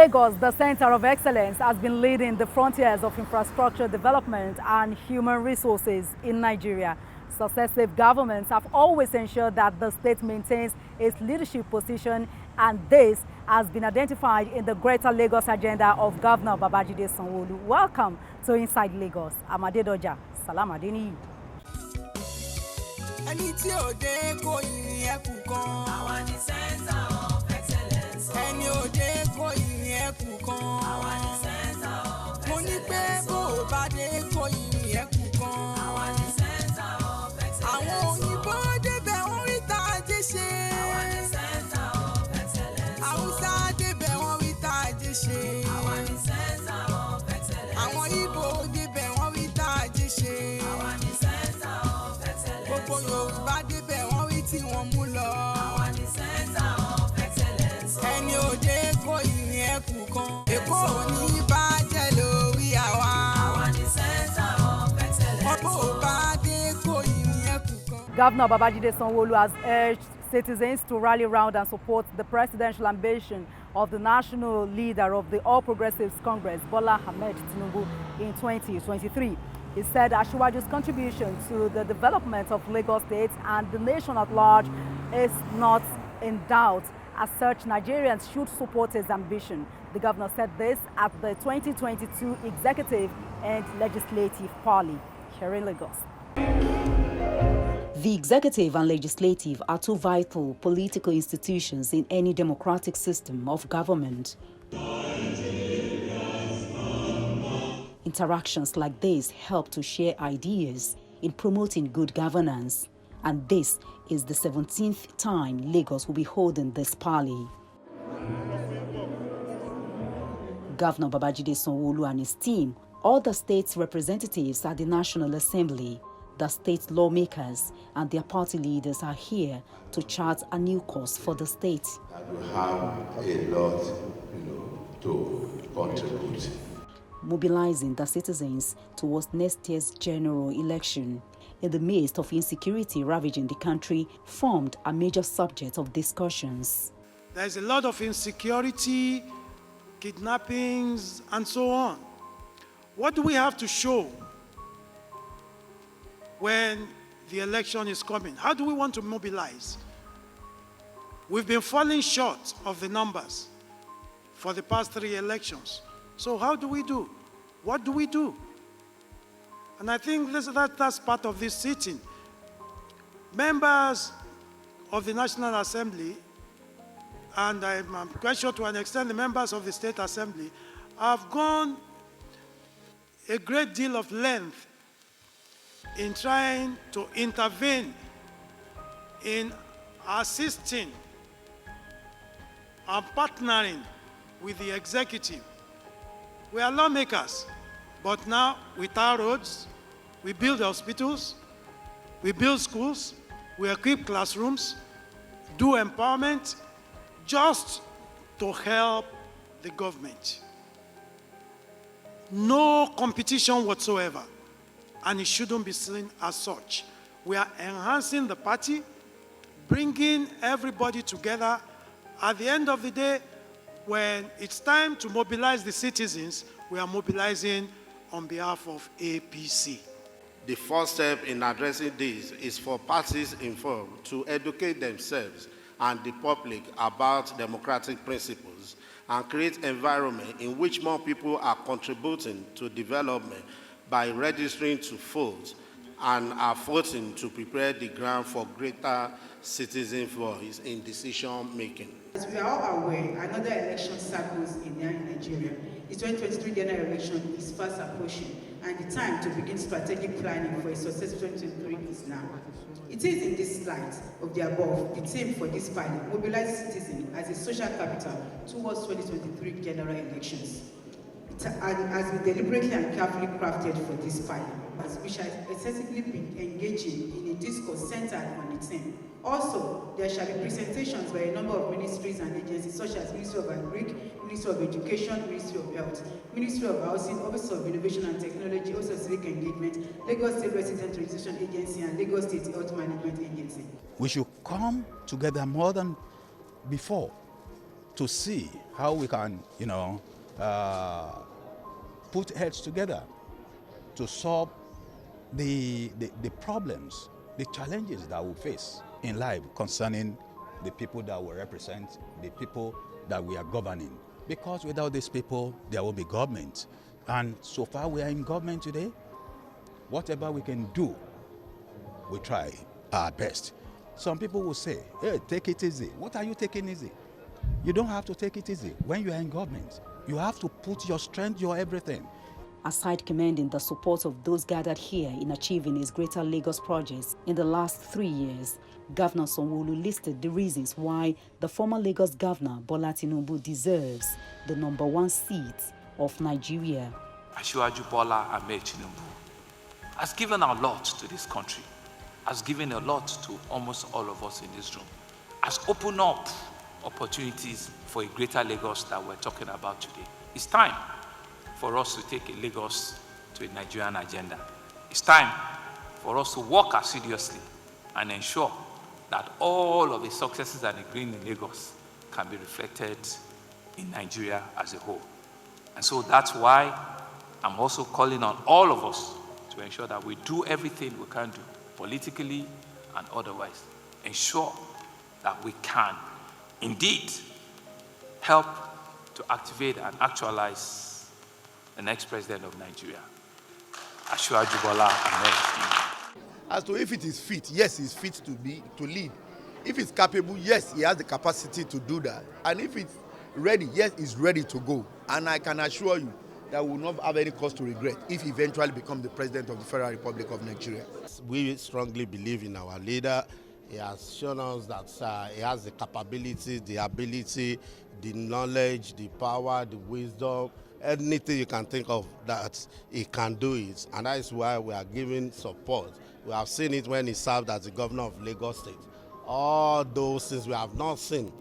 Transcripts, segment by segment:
Lagos, the center of excellence, has been leading the frontiers of infrastructure development and human resources in Nigeria. Successive governments have always ensured that the state maintains its leadership position, and this has been identified in the Greater Lagos agenda of Governor Babajide SANWO-OLU. Welcome to Inside Lagos. I'm Adedoja. Salam Adeniyi. Ẹni tí òde kò yìn ẹkùn kan. Àwa ni center of excellence. Ẹni òde kò yìn ẹkùn kan. Àwa ni center of excellence. Mo ní pé bó o bá dé kò yìn ẹkùn kan. Àwa ni center of excellence. Àwọn òyìnbó débẹ̀ wọ́n rí tá a jẹ́ ṣe. Àwa ni center of excellence. Haúsá débẹ̀ wọ́n rí tá a jẹ́ ṣe. Àwa ni center of excellence. Àwọn Ìgbò débẹ̀ wọ́n rí tá a jẹ́ ṣe. Àwa ni center of excellence. Gbogbo Yorùbá débẹ̀ wọ́n rí tí wọ́n mú lọ. Àwa ni center of excellence. Ẹni òde kò yìn ẹkùn kan. Èkó ò ní bàjẹ́ lórí àwa. Àwa ni center of excellence. Ọ̀pọ̀ ò bá dé kò yìn ẹkùn kan. Governor Babajide SANWO-OLU has urged citizens to rally round and support the presidential ambition of the national leader of the All Progressives Congress, BOLA TINUBU, in 2023. He said Asiwaju's contribution to the development of Lagos State and the nation at large is not in doubt. As such, Nigerians should support his ambition. The governor said this at the 2022 Executive and Legislative Parley here in Lagos. The executive and legislative are two vital political institutions in any democratic system of government. Interactions like this help to share ideas in promoting good governance, and this is the 17th time Lagos will be holding this parley. Governor Babajide SANWO-OLU and his team, all the state's representatives at the National Assembly, the state lawmakers and their party leaders are here to chart a new course for the state. We have a lot, to contribute. Mobilizing the citizens towards next year's general election in the midst of insecurity ravaging the country formed a major subject of discussions. There's a lot of insecurity, kidnappings, and so on. What do we have to show when the election is coming? How do we want to mobilize? We've been falling short of the numbers for the past 3 elections. So how do we do? What do we do? And I think that's part of this sitting. Members of the National Assembly, and I'm quite sure to an extent the members of the State Assembly, have gone a great deal of length in trying to intervene in assisting and partnering with the executive. We are lawmakers, but now with our roads, we build hospitals, we build schools, we equip classrooms, do empowerment, just to help the government. No competition whatsoever, and it shouldn't be seen as such. We are enhancing the party, bringing everybody together. At the end of the day, when it's time to mobilize the citizens, we are mobilizing on behalf of APC. The first step in addressing this is for parties involved to educate themselves and the public about democratic principles and create an environment in which more people are contributing to development by registering to vote and are voting to prepare the ground for greater citizen voice in decision making. As we are all aware, another election cycles in Nigeria. The 2023 general election is fast approaching, and the time to begin strategic planning for a successful 2023 is now. It is in this light of the above, the theme for this panel, mobilize citizens as a social capital towards 2023 general elections. It has been deliberately and carefully crafted for this panel, which has excessively been engaging in a discourse centered on the theme. Also, there shall be presentations by a number of ministries and agencies such as Ministry of Agric, Ministry of Education, Ministry of Health, Ministry of Housing, Office of Innovation and Technology, also Civic Engagement, Lagos State Resident Registration Agency, and Lagos State Health Management Agency. We should come together more than before to see how we can, put heads together to solve the problems, the challenges that we face in life concerning the people that we represent, the people that we are governing. Because without these people, there will be government. And so far we are in government today. Whatever we can do, we try our best. Some people will say, hey, take it easy. What are you taking easy? You don't have to take it easy. When you are in government, you have to put your strength, your everything. Aside commending the support of those gathered here in achieving his Greater Lagos projects in the last 3 years, Governor SANWO-OLU listed the reasons why the former Lagos Governor Bola TINUBU deserves the #1 seat of Nigeria. Asiwaju Bola Ahmed Tinubu has given a lot to this country, has given a lot to almost all of us in this room, has opened up opportunities for a Greater Lagos that we're talking about today. It's time for us to take a Lagos to a Nigerian agenda. It's time for us to work assiduously and ensure that all of the successes and the green in Lagos can be reflected in Nigeria as a whole. And so that's why I'm also calling on all of us to ensure that we do everything we can do, politically and otherwise, ensure that we can indeed help to activate and actualize the next president of Nigeria, Asiwaju Bola Ahmed Tinubu. As to if it is fit, yes, he's fit to lead. If it's capable, yes, he has the capacity to do that. And if it's ready, yes, he's ready to go. And I can assure you that we will not have any cause to regret if he eventually becomes the president of the Federal Republic of Nigeria. We strongly believe in our leader. He has shown us that he has the capability, the ability, the knowledge, the power, the wisdom, anything you can think of that he can do it. And that is why we are giving support. We have seen it when he served as the governor of Lagos State. All those things we have not seen,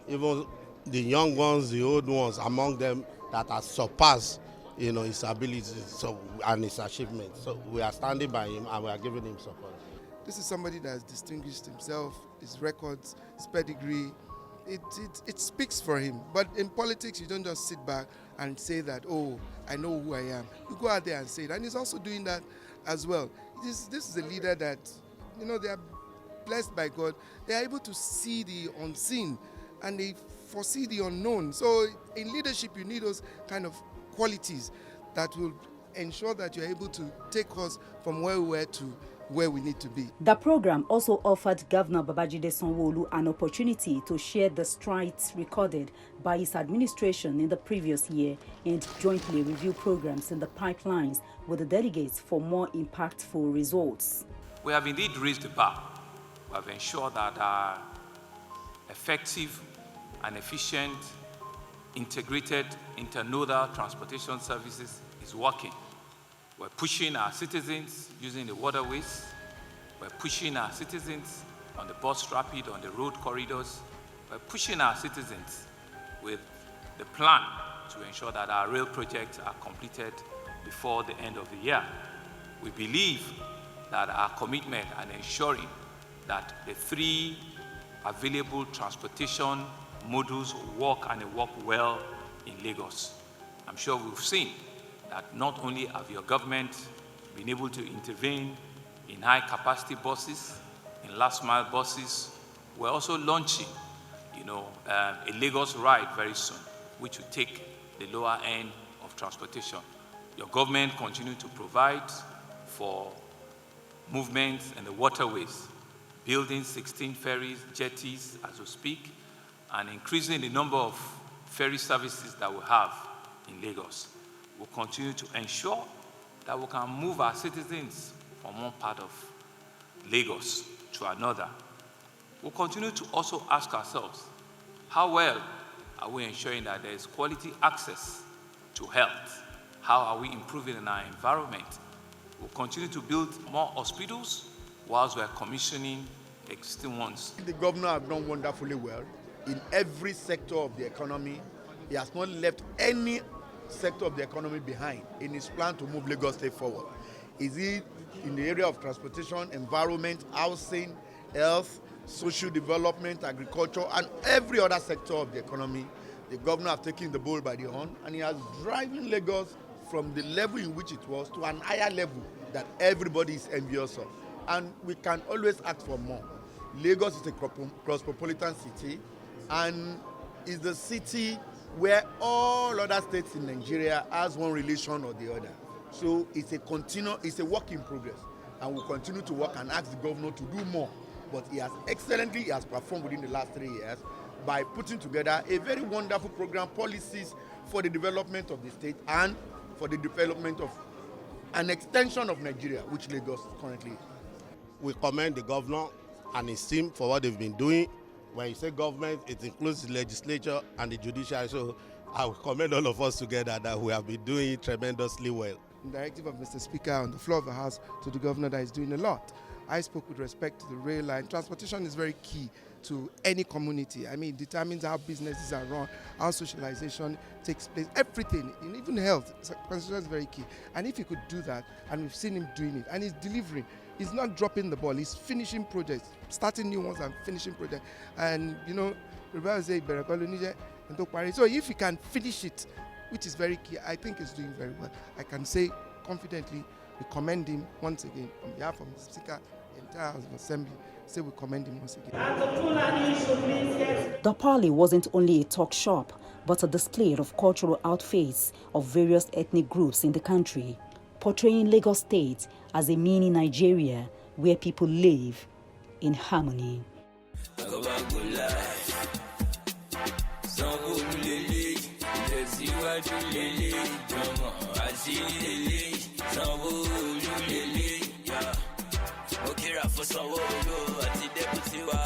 even the young ones, the old ones, among them that have surpassed his abilities and his achievements. So we are standing by him and we are giving him support. This is somebody that has distinguished himself, his records, his pedigree. It speaks for him. But in politics, you don't just sit back and say that, oh, I know who I am. You go out there and say it. And he's also doing that as well. This is a leader that, they are blessed by God. They are able to see the unseen and they foresee the unknown. So in leadership, you need those kind of qualities that will ensure that you're able to take us from where we were to where we need to be. The program also offered Governor Babajide Sanwo-Olu an opportunity to share the strides recorded by his administration in the previous year and jointly review programs in the pipelines with the delegates for more impactful results. We have indeed raised the bar. We have ensured that our effective and efficient integrated internodal transportation services is working. We're pushing our citizens using the waterways. We're pushing our citizens on the bus rapid, on the road corridors. We're pushing our citizens with the plan to ensure that our rail projects are completed before the end of the year. We believe that our commitment and ensuring that the 3 available transportation modules work and they work well in Lagos. I'm sure we've seen that not only have your government been able to intervene in high-capacity buses, in last-mile buses, we're also launching, a Lagos ride very soon, which will take the lower end of transportation. Your government continue to provide for movements in the waterways, building 16 ferries, jetties as we speak, and increasing the number of ferry services that we have in Lagos. We'll continue to ensure that we can move our citizens from one part of Lagos to another. We'll continue to also ask ourselves, how well are we ensuring that there is quality access to health? How are we improving in our environment? We'll continue to build more hospitals whilst we're commissioning existing ones. The governor has done wonderfully well in every sector of the economy. He has not left any sector of the economy behind in his plan to move Lagos State forward. Is it in the area of transportation, environment, housing, health, social development, agriculture, and every other sector of the economy? The governor has taken the bull by the horn, and he has driven Lagos from the level in which it was to an higher level that everybody is envious of. And we can always ask for more. Lagos is a cosmopolitan city, and is the city where all other states in Nigeria has one relation or the other. So it's a work in progress, and we'll continue to work and ask the governor to do more. But he has performed within the last 3 years by putting together a very wonderful program, policies for the development of the state and for the development of an extension of Nigeria, which Lagos currently is. We commend the governor and his team for what they've been doing. When you say government, it includes the legislature and the judiciary. So I will commend all of us together that we have been doing it tremendously well. The directive of Mr. Speaker on the floor of the House to the governor that is doing a lot. I spoke with respect to the rail line. Transportation is very key to any community. I mean, it determines how businesses are run, how socialization takes place, everything, and even health. Transportation is very key. And if he could do that, and we've seen him doing it, and he's delivering, he's not dropping the ball, he's finishing projects, starting new ones and finishing projects. And, you know, so if he can finish it, which is very key, I think he's doing very well. I can say confidently, we commend him once again on behalf of Mr. Speaker, the entire House of Assembly. Say we commend him once again. The Parley wasn't only a talk shop, but a display of cultural outfits of various ethnic groups in the country, portraying Lagos State as a mini Nigeria where people live in harmony. For SANWO-OLU àti deputy wa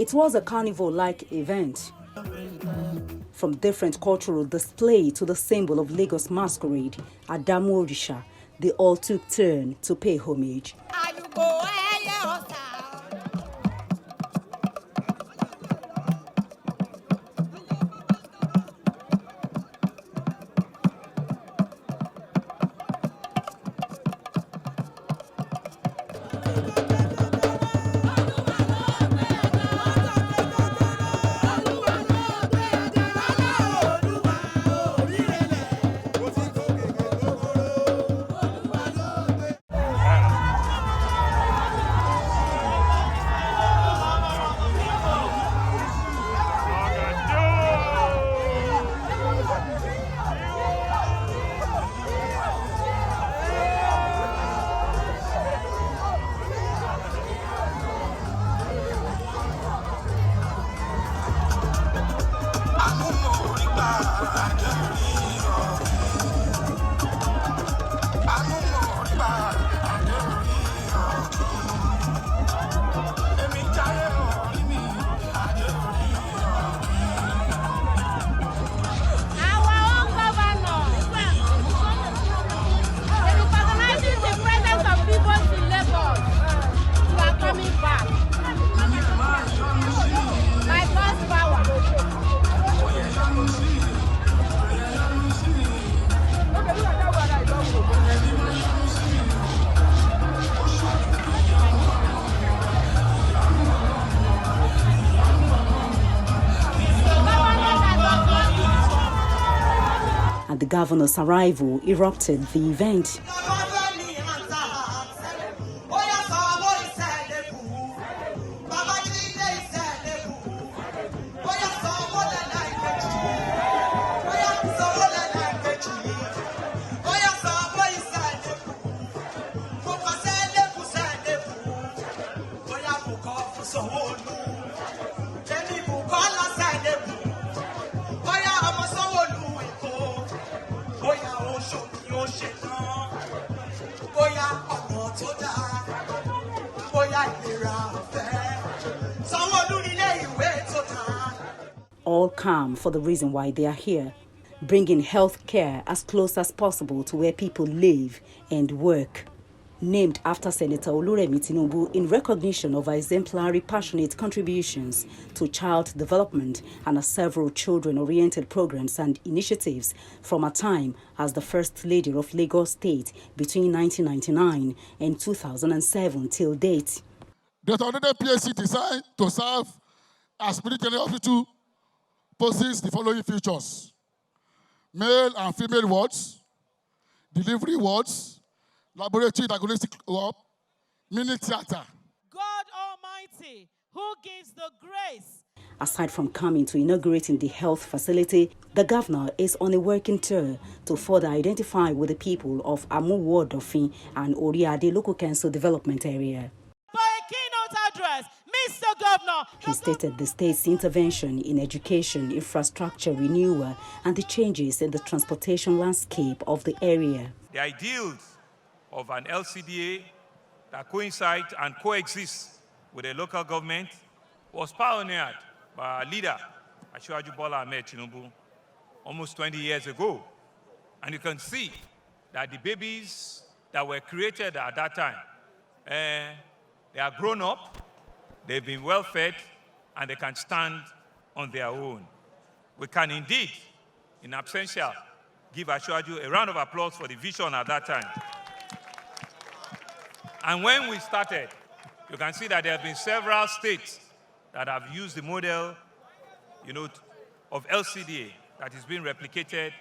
It was a carnival-like event. From different cultural display to the symbol of Lagos masquerade, Adamu Orisha, they all took turn to pay homage. And the governor's arrival erupted the event. SANWO-OLU all calm for the reason why they are here, bringing health care as close as possible to where people live and work. Named after Senator Oluremi TINUBU in recognition of her exemplary, passionate contributions to child development and her several children-oriented programs and initiatives from her time as the First Lady of Lagos State between 1999 and 2007 till date. The automated PSC designed to serve as military hospital possesses the following features: male and female wards, delivery wards, laboratory diagnostic lab, mini theater. God Almighty, who gives the grace. Aside from coming to inaugurating the health facility, the governor is on a working tour to further identify with the people of SANWO-OLU and Oriade local council development area. For a keynote address, Mr. Governor. He stated the state's intervention in education, infrastructure renewal, and the changes in the transportation landscape of the area. The ideals of an LCDA that coincides and coexists with a local government was pioneered by our leader, BOLA TINUBU, almost 20 years ago. And you can see that the babies that were created at that time, they are grown up, they've been well fed, and they can stand on their own. We can indeed, in absentia, give Ashwaju a round of applause for the vision at that time. And when we started, you can see that there have been several states that have used the model, of LCDA that is being replicated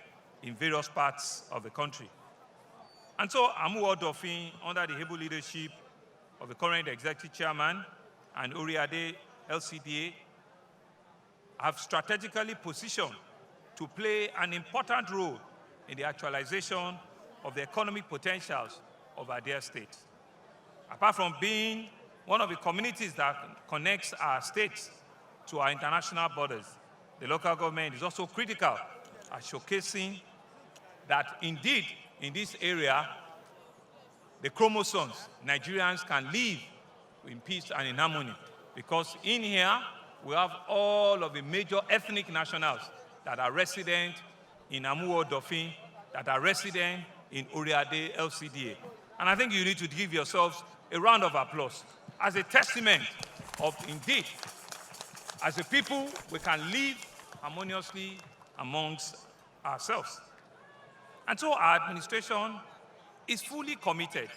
in various parts of the country. And so SANWO-OLU, under the able leadership of the current executive chairman and Oriade LCDA, have strategically positioned to play an important role in the actualization of the economic potentials of our dear state. Apart from being one of the communities that connects our states to our international borders, the local government is also critical at showcasing that indeed in this area, the chromosomes, Nigerians can live in peace and in harmony. Because in here, we have all of the major ethnic nationals that are resident in SANWO-OLU, that are resident in Oriade LCDA. And I think you need to give yourselves a round of applause as a testament of, indeed, as a people, we can live harmoniously amongst ourselves. And so our administration is fully committed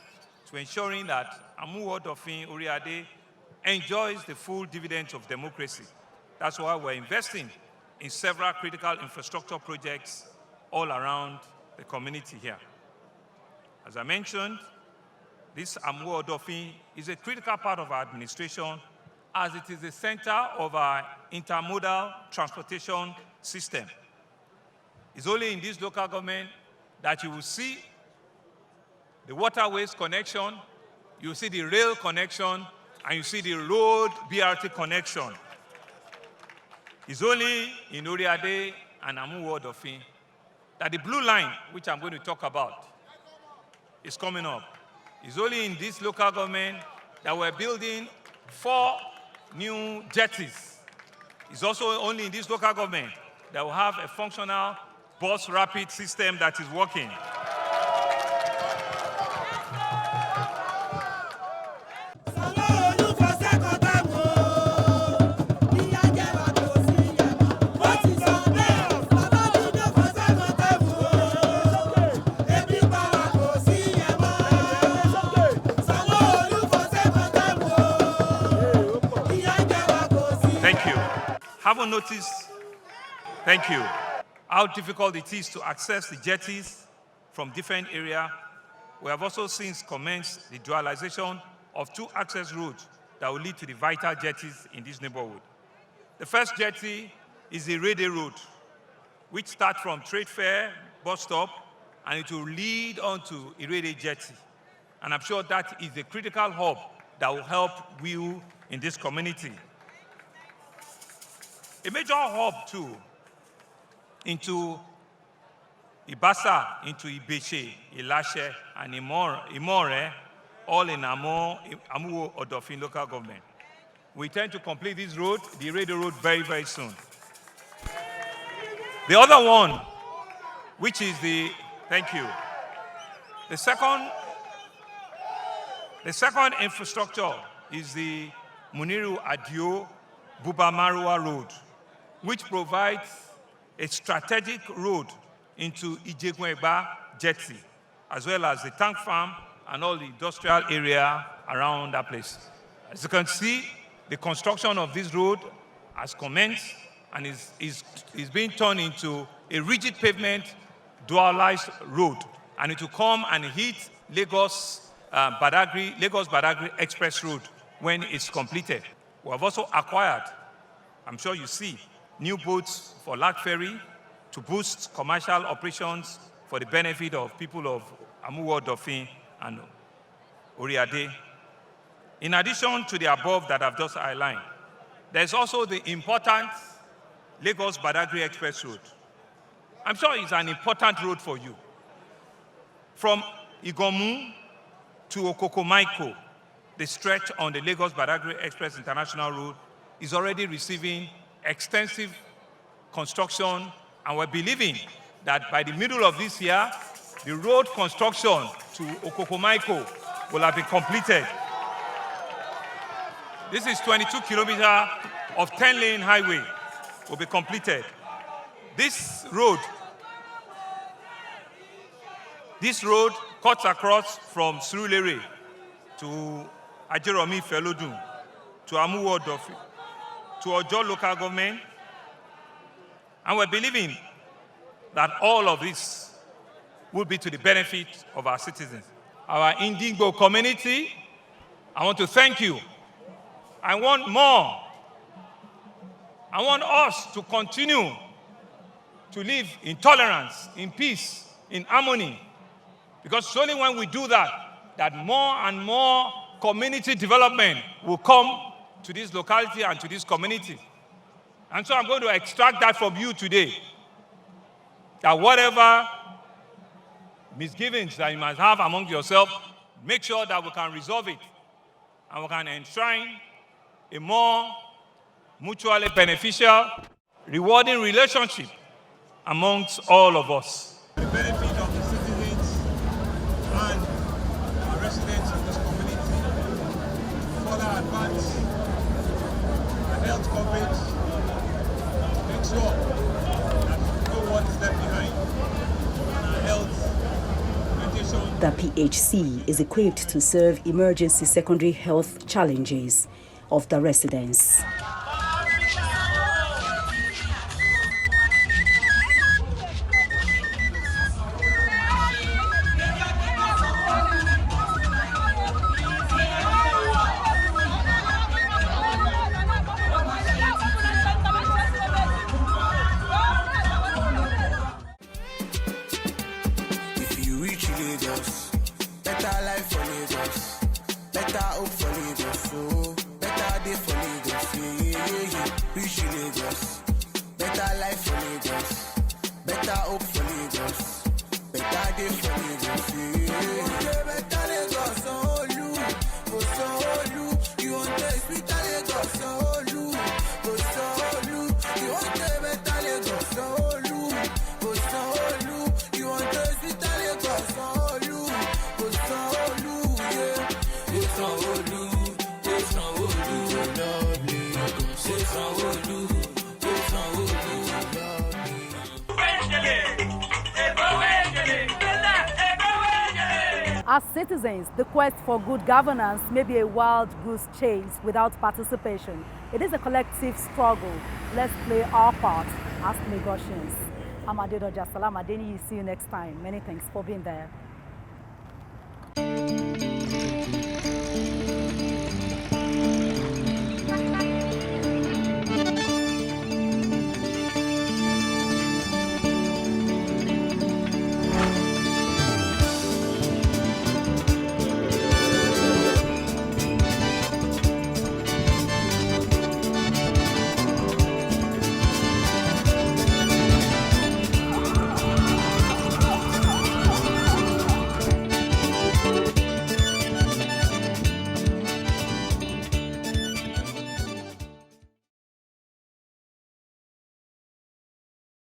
to ensuring that SANWO-OLU Oriade enjoys the full dividends of democracy. That's why we're investing in several critical infrastructure projects all around the community here. As I mentioned, this SANWO-OLU is a critical part of our administration as it is the center of our intermodal transportation system. It's only in this local government that you will see the waterways connection, you see the rail connection, and you see the road BRT connection. It's only in Oriade and SANWO-OLU that the blue line, which I'm going to talk about, is coming up. It's only in this local government that we're building 4 new jetties. It's also only in this local government that we have a functional bus rapid system that is working. Haven't noticed, thank you, how difficult it is to access the jetties from different areas. We have also since commenced the dualization of 2 access routes that will lead to the vital jetties in this neighborhood. The first jetty is the Irede Road, which starts from Trade Fair bus stop, and it will lead on to Irede Jetty. And I'm sure that is a critical hub that will help you in this community. A major hub, too, into Ibasa, into Ibeche, Ilashe, and Imore, all in SANWO-OLU local government. We intend to complete this road, the Irede Road, very, very soon. The other one, which is the, thank you. The second infrastructure is the Muniru Adio Buba-Marua Road, which provides a strategic road into Ijegweba Jetty, as well as the tank farm and all the industrial area around that place. As you can see, the construction of this road has commenced and is being turned into a rigid pavement, dualized road, and it will come and hit Lagos-Badagry Express Road when it's completed. We have also acquired, I'm sure you see, new boats for Lag Ferry to boost commercial operations for the benefit of people of Amuwo, Dofin, and Oriade. In addition to the above that I've just outlined, there's also the important Lagos-Badagry Express Road. I'm sure it's an important road for you. From Igomu to Okokomaiko, the stretch on the Lagos-Badagry Express International Road is already receiving extensive construction, and we're believing that by the middle of this year, the road construction to Okokomaiko will have been completed. This is 22 kilometers of 10-lane highway will be completed. This road cuts across from Surulere to Ajeromi Felodun, to Amuwo Dofi, to Ojo local government. And we're believing that all of this will be to the benefit of our citizens. Our Indigbo community, I want to thank you. I want more. I want us to continue to live in tolerance, in peace, in harmony. Because it's only when we do that, that more and more community development will come to this locality and to this community. And so I'm going to extract that from you today, that whatever misgivings that you must have among yourself, make sure that we can resolve it and we can enshrine a more mutually beneficial, rewarding relationship amongst all of us. For the benefit of the citizens and our residents of this community, further advance our health coverage, make sure that no one is left behind and our health orientation. The PHC is equipped to serve emergency secondary health challenges of the residents. If you reach Lagos, better life for Lagos, better hope for Lagos, oh, better day for Lagos, yeah. Reach Lagos, better life for Lagos, better hope for Lagos, better day for Lagos, yeah. Better Lagos, SANWO-OLU, oh SANWO-OLU, you want the better Lagos, SANWO-OLU, oh SANWO-OLU, you want the better Lagos, SANWO-OLU, oh SANWO-OLU, you want the better Lagos, SANWO-OLU, oh SANWO-OLU, yeah. Oh SANWO-OLU, oh SANWO-OLU, lovely, oh SANWO-OLU, oh SANWO-OLU, lovely. As citizens, the quest for good governance may be a wild goose chase without participation. It is a collective struggle. Let's play our part as Lagosians. I'm Adedoja Salam Adeni. See you next time. Many thanks for being there.